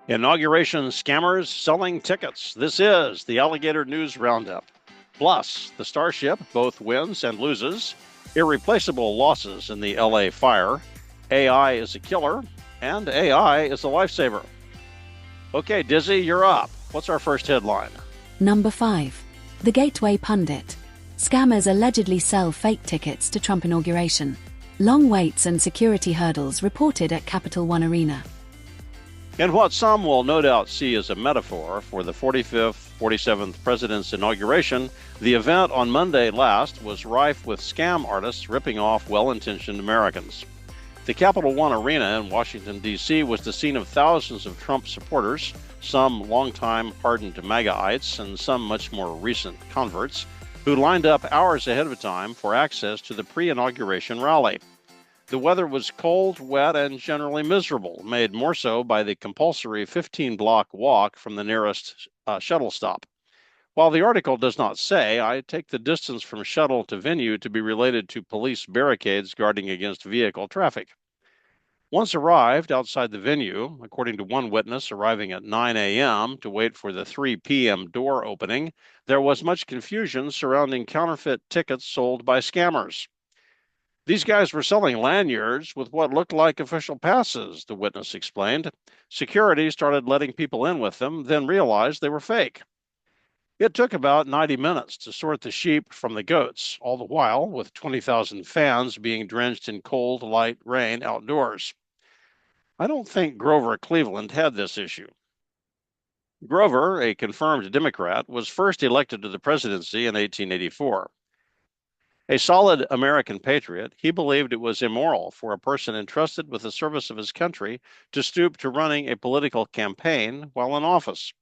Inauguration scammers selling tickets. This is the Alligator News Roundup. Plus, the Starship both wins and loses, irreplaceable losses in the LA fire, AI is a killer, and AI is a lifesaver. Okay, Dizzy, you're up. What's our first headline? Number 5. The Gateway Pundit. Scammers allegedly sell fake tickets to Trump inauguration. Long waits and security hurdles reported at Capital One Arena. In what some will no doubt see as a metaphor for the 45th, 47th president's inauguration, the event on Monday last was rife with scam artists ripping off well-intentioned Americans. The Capital One Arena in Washington, D.C. was the scene of thousands of Trump supporters, some longtime hardened MAGAites and some much more recent converts, who lined up hours ahead of time for access to the pre-inauguration rally. The weather was cold, wet, and generally miserable, made more so by the compulsory 15-block walk from the nearest shuttle stop. While the article does not say, I take the distance from shuttle to venue to be related to police barricades guarding against vehicle traffic. Once arrived outside the venue, according to one witness arriving at 9 a.m. to wait for the 3 p.m. door opening, there was much confusion surrounding counterfeit tickets sold by scammers. These guys were selling lanyards with what looked like official passes, the witness explained. Security started letting people in with them, then realized they were fake. It took about 90 minutes to sort the sheep from the goats, all the while with 20,000 fans being drenched in cold, light rain outdoors. I don't think Grover Cleveland had this issue. Grover, a confirmed Democrat, was first elected to the presidency in 1884. A solid American patriot, he believed it was immoral for a person entrusted with the service of his country to stoop to running a political campaign while in office,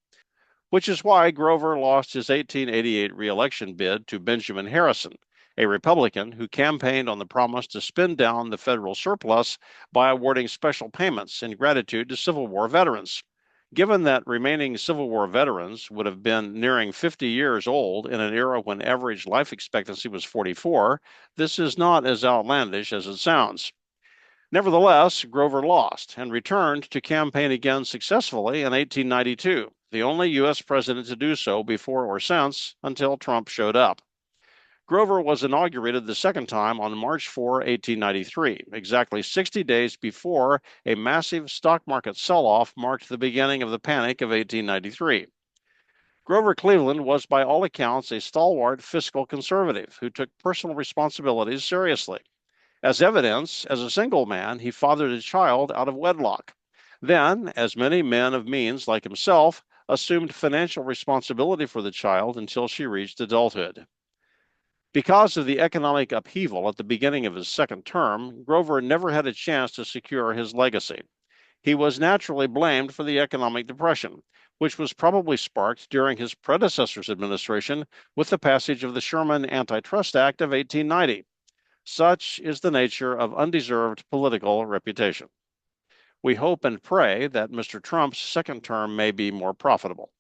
which is why Grover lost his 1888 reelection bid to Benjamin Harrison, a Republican who campaigned on the promise to spend down the federal surplus by awarding special payments in gratitude to Civil War veterans. Given that remaining Civil War veterans would have been nearing 50 years old in an era when average life expectancy was 44, this is not as outlandish as it sounds. Nevertheless, Grover lost and returned to campaign again successfully in 1892, the only U.S. president to do so before or since until Trump showed up. Grover was inaugurated the second time on March 4, 1893, exactly 60 days before a massive stock market sell-off marked the beginning of the Panic of 1893. Grover Cleveland was by all accounts a stalwart fiscal conservative who took personal responsibilities seriously. As evidence, as a single man, he fathered a child out of wedlock. Then, as many men of means like himself, assumed financial responsibility for the child until she reached adulthood. Because of the economic upheaval at the beginning of his second term, Grover never had a chance to secure his legacy. He was naturally blamed for the economic depression, which was probably sparked during his predecessor's administration with the passage of the Sherman Antitrust Act of 1890. Such is the nature of undeserved political reputation. We hope and pray that Mr. Trump's second term may be more profitable.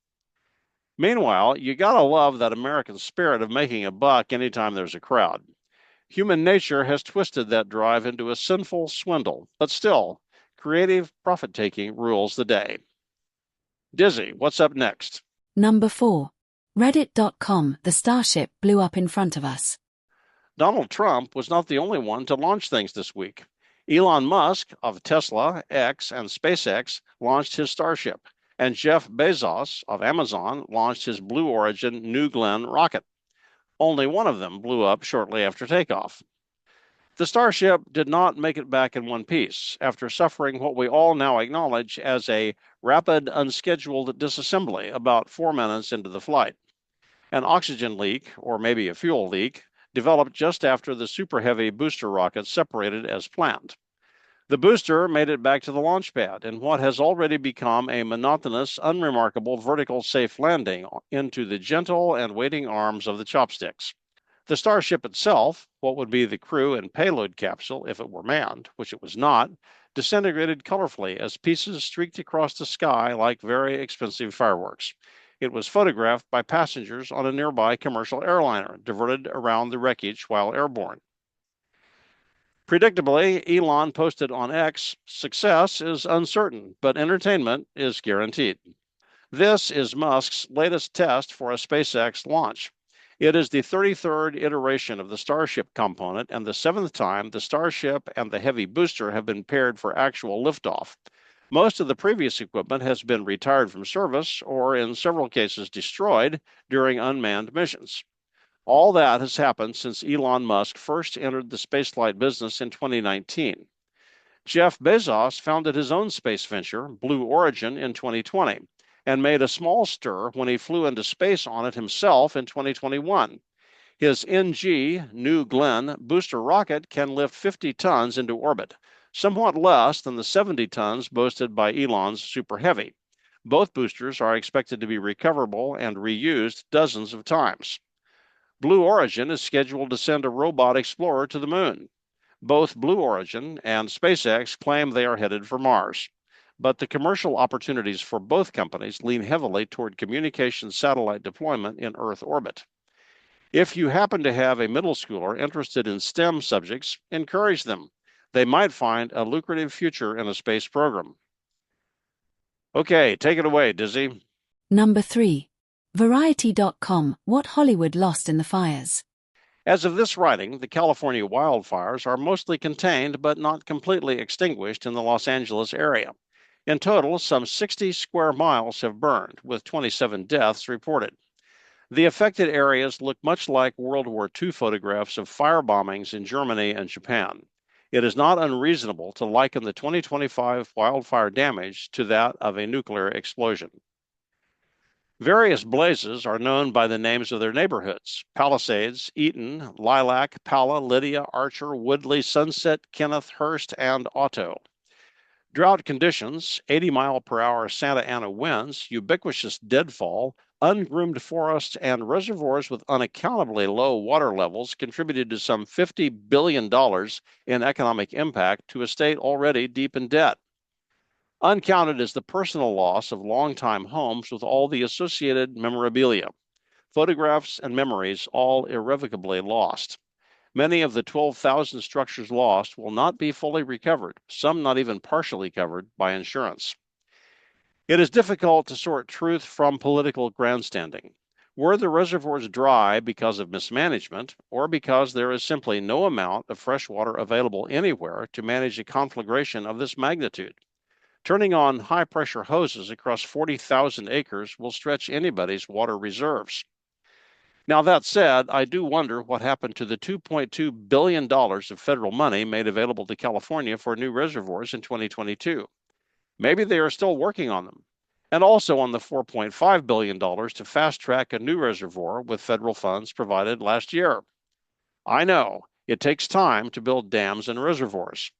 Meanwhile, you gotta love that American spirit of making a buck anytime there's a crowd. Human nature has twisted that drive into a sinful swindle, but still, creative profit taking rules the day. Dizzy, what's up next? Number 4. Reddit.com. The Starship blew up in front of us. Donald Trump was not the only one to launch things this week. Elon Musk of Tesla, X, and SpaceX launched his Starship, and Jeff Bezos of Amazon launched his Blue Origin New Glenn rocket. Only one of them blew up shortly after takeoff. The Starship did not make it back in one piece after suffering what we all now acknowledge as a rapid, unscheduled disassembly about 4 minutes into the flight. An oxygen leak, or maybe a fuel leak, developed just after the Super Heavy booster rocket separated as planned. The booster made it back to the launch pad in what has already become a monotonous, unremarkable vertical safe landing into the gentle and waiting arms of the chopsticks. The Starship itself, what would be the crew and payload capsule if it were manned, which it was not, disintegrated colorfully as pieces streaked across the sky like very expensive fireworks. It was photographed by passengers on a nearby commercial airliner diverted around the wreckage while airborne. Predictably, Elon posted on X, "Success is uncertain, but entertainment is guaranteed." This is Musk's latest test for a SpaceX launch. It is the 33rd iteration of the Starship component and the 7th time the Starship and the Heavy booster have been paired for actual liftoff. Most of the previous equipment has been retired from service or, in several cases, destroyed during unmanned missions. All that has happened since Elon Musk first entered the spaceflight business in 2019. Jeff Bezos founded his own space venture, Blue Origin, in 2020 and made a small stir when he flew into space on it himself in 2021. His NG, New Glenn, booster rocket can lift 50 tons into orbit, somewhat less than the 70 tons boasted by Elon's Super Heavy. Both boosters are expected to be recoverable and reused dozens of times. Blue Origin is scheduled to send a robot explorer to the moon. Both Blue Origin and SpaceX claim they are headed for Mars, but the commercial opportunities for both companies lean heavily toward communication satellite deployment in Earth orbit. If you happen to have a middle schooler interested in STEM subjects, encourage them. They might find a lucrative future in a space program. Okay, take it away, Dizzy. Number 3. Variety.com, What Hollywood Lost in the Fires. As of this writing, the California wildfires are mostly contained but not completely extinguished in the Los Angeles area. In total, some 60 square miles have burned, with 27 deaths reported. The affected areas look much like World War II photographs of fire bombings in Germany and Japan. It is not unreasonable to liken the 2025 wildfire damage to that of a nuclear explosion. Various blazes are known by the names of their neighborhoods: Palisades, Eaton, Lilac, Pala, Lydia, Archer, Woodley, Sunset, Kenneth, Hurst, and Otto. Drought conditions, 80-mile-per-hour Santa Ana winds, ubiquitous deadfall, ungroomed forests, and reservoirs with unaccountably low water levels contributed to some $50 billion in economic impact to a state already deep in debt. Uncounted is the personal loss of longtime homes with all the associated memorabilia, photographs, and memories, all irrevocably lost. Many of the 12,000 structures lost will not be fully recovered, some not even partially covered by insurance. It is difficult to sort truth from political grandstanding. Were the reservoirs dry because of mismanagement, or because there is simply no amount of fresh water available anywhere to manage a conflagration of this magnitude? Turning on high-pressure hoses across 40,000 acres will stretch anybody's water reserves. Now, that said, I do wonder what happened to the $2.2 billion of federal money made available to California for new reservoirs in 2022. Maybe they are still working on them, and also on the $4.5 billion to fast-track a new reservoir with federal funds provided last year. I know it takes time to build dams and reservoirs,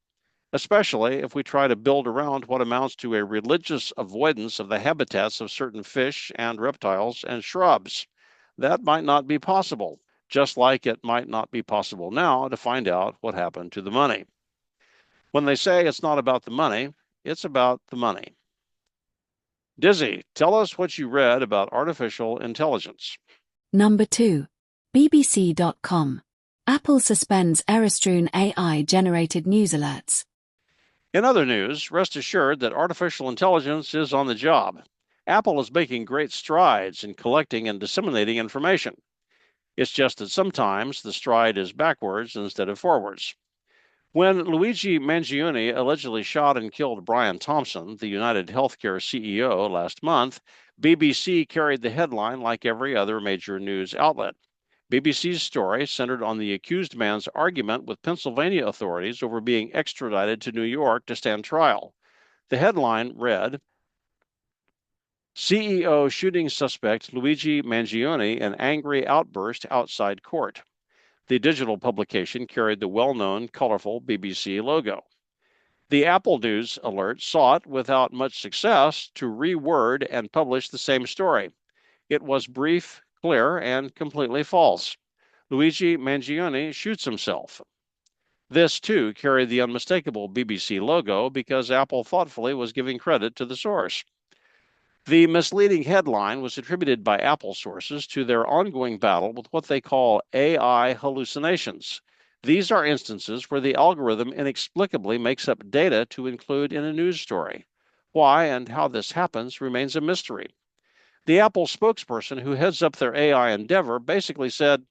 especially if we try to build around what amounts to a religious avoidance of the habitats of certain fish and reptiles and shrubs. That might not be possible, just like it might not be possible now to find out what happened to the money. When they say it's not about the money, it's about the money. Dizzy, tell us what you read about artificial intelligence. Number 2. BBC.com. Apple suspends Eristroon AI-generated news alerts. In other news, rest assured that artificial intelligence is on the job. Apple is making great strides in collecting and disseminating information. It's just that sometimes the stride is backwards instead of forwards. When Luigi Mangione allegedly shot and killed Brian Thompson, the United Healthcare CEO, last month, BBC carried the headline like every other major news outlet. BBC's story centered on the accused man's argument with Pennsylvania authorities over being extradited to New York to stand trial. The headline read, "CEO shooting suspect Luigi Mangione in angry outburst outside court." The digital publication carried the well-known, colorful BBC logo. The Apple News alert sought, without much success, to reword and publish the same story. It was brief, clear, and completely false. Luigi Mangione shoots himself. This, too, carried the unmistakable BBC logo because Apple thoughtfully was giving credit to the source. The misleading headline was attributed by Apple sources to their ongoing battle with what they call AI hallucinations. These are instances where the algorithm inexplicably makes up data to include in a news story. Why and how this happens remains a mystery. The Apple spokesperson who heads up their AI endeavor basically said,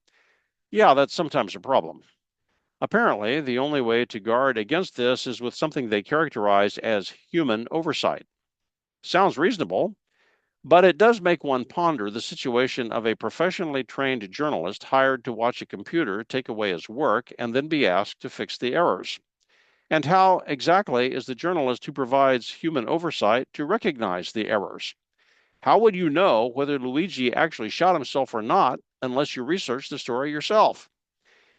"Yeah, that's sometimes a problem." Apparently, the only way to guard against this is with something they characterize as human oversight. Sounds reasonable, but it does make one ponder the situation of a professionally trained journalist hired to watch a computer take away his work and then be asked to fix the errors. And how exactly is the journalist who provides human oversight to recognize the errors? How would you know whether Luigi actually shot himself or not unless you research the story yourself?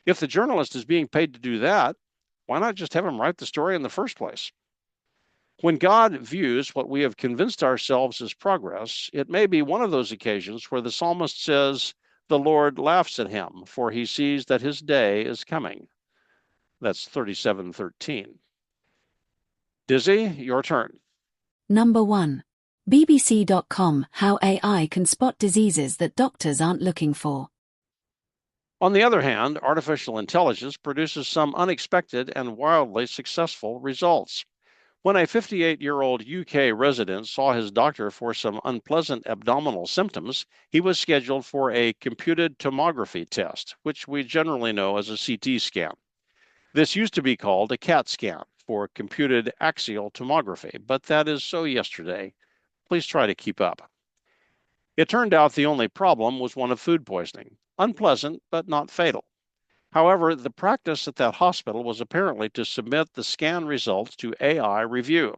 If the journalist is being paid to do that, why not just have him write the story in the first place? When God views what we have convinced ourselves is progress, it may be one of those occasions where the psalmist says, "The Lord laughs at him, for he sees that his day is coming." That's 37:13. Dizzy, your turn. Number 1. BBC.com How AI Can Spot Diseases That Doctors Aren't Looking For. On the other hand, artificial intelligence produces some unexpected and wildly successful results. When a 58-year-old UK resident saw his doctor for some unpleasant abdominal symptoms, he was scheduled for a computed tomography test, which we generally know as a CT scan. This used to be called a CAT scan, for computed axial tomography, but that is so yesterday. Please try to keep up. It turned out the only problem was one of food poisoning. Unpleasant, but not fatal. However, the practice at that hospital was apparently to submit the scan results to AI review.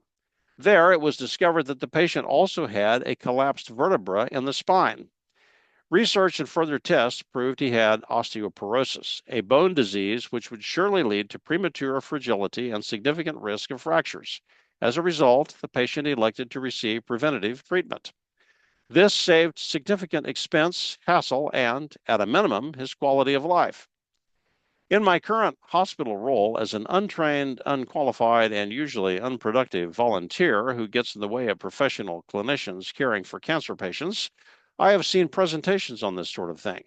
There, it was discovered that the patient also had a collapsed vertebra in the spine. Research and further tests proved he had osteoporosis, a bone disease which would surely lead to premature fragility and significant risk of fractures. As a result, the patient elected to receive preventative treatment. This saved significant expense, hassle, and, at a minimum, his quality of life. In my current hospital role as an untrained, unqualified, and usually unproductive volunteer who gets in the way of professional clinicians caring for cancer patients, I have seen presentations on this sort of thing.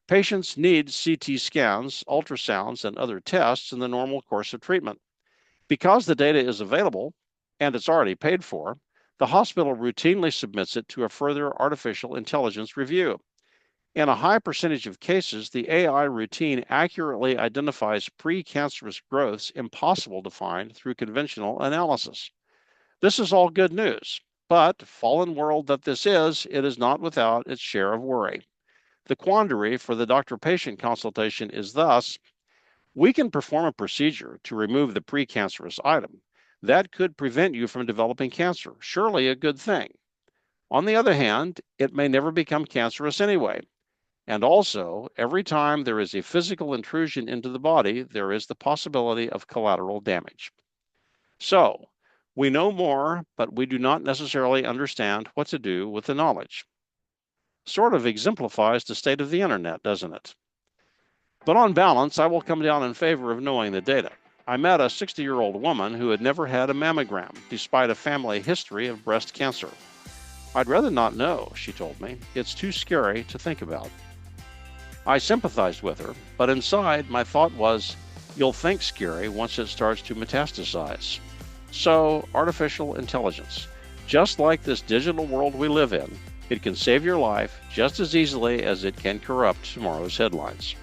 Patients need CT scans, ultrasounds, and other tests in the normal course of treatment. Because the data is available, and it's already paid for, the hospital routinely submits it to a further artificial intelligence review. In a high percentage of cases, the AI routine accurately identifies precancerous growths impossible to find through conventional analysis. This is all good news, but, fallen world that this is, it is not without its share of worry. The quandary for the doctor-patient consultation is thus, we can perform a procedure to remove the precancerous item. That could prevent you from developing cancer, surely a good thing. On the other hand, it may never become cancerous anyway. And also, every time there is a physical intrusion into the body, there is the possibility of collateral damage. So, we know more, but we do not necessarily understand what to do with the knowledge. Sort of exemplifies the state of the internet, doesn't it? But on balance, I will come down in favor of knowing the data. I met a 60-year-old woman who had never had a mammogram, despite a family history of breast cancer. "I'd rather not know," she told me. "It's too scary to think about." I sympathized with her, but inside my thought was, you'll think scary once it starts to metastasize. So, artificial intelligence. Just like this digital world we live in, it can save your life just as easily as it can corrupt tomorrow's headlines.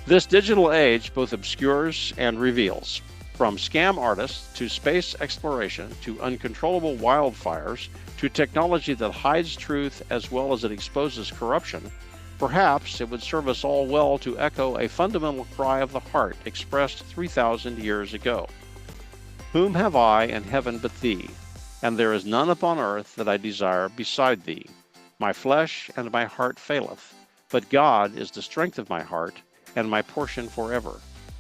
This digital age both obscures and reveals. From scam artists to space exploration to uncontrollable wildfires to technology that hides truth as well as it exposes corruption, perhaps it would serve us all well to echo a fundamental cry of the heart expressed 3,000 years ago. "Whom have I in heaven but thee? And there is none upon earth that I desire beside thee. My flesh and my heart faileth, but God is the strength of my heart and my portion forever."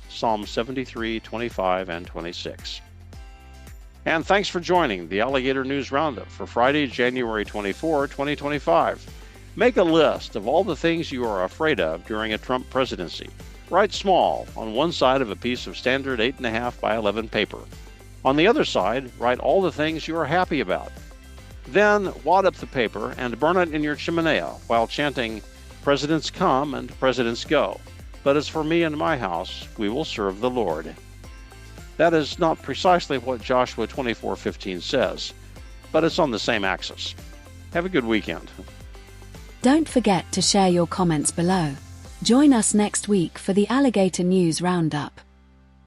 Psalm 73, 25, and 26. And thanks for joining the Alligator News Roundup for Friday, January 24, 2025. Make a list of all the things you are afraid of during a Trump presidency. Write small on one side of a piece of standard 8.5 by 11 paper. On the other side, write all the things you are happy about. Then wad up the paper and burn it in your chimenea while chanting, "Presidents come and presidents go." But as for me and my house, we will serve the Lord. That is not precisely what Joshua 24:15 says, but it's on the same axis. Have a good weekend. Don't forget to share your comments below. Join us next week for the Alligator News Roundup.